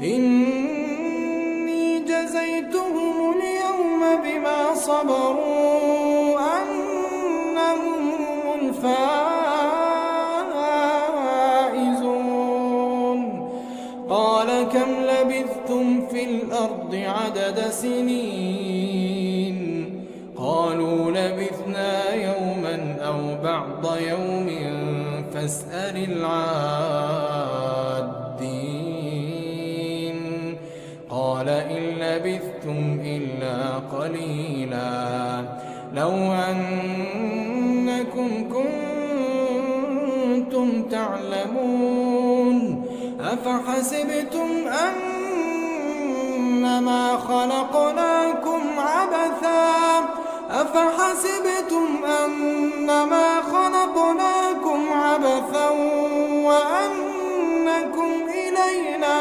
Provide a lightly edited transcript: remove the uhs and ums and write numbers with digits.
إني جزيتهم اليوم بما صبروا أنهم هم الفائزون. قال كم لبثتم في الأرض عدد سنين؟ قالوا لبثنا يوما أو بعض يوم فاسأل العادين. قال إن لبثتم إلا قليلا لو أنكم كنتم تعلمون. أفحسبتم أنما خلقناكم عبثا وأنكم إلينا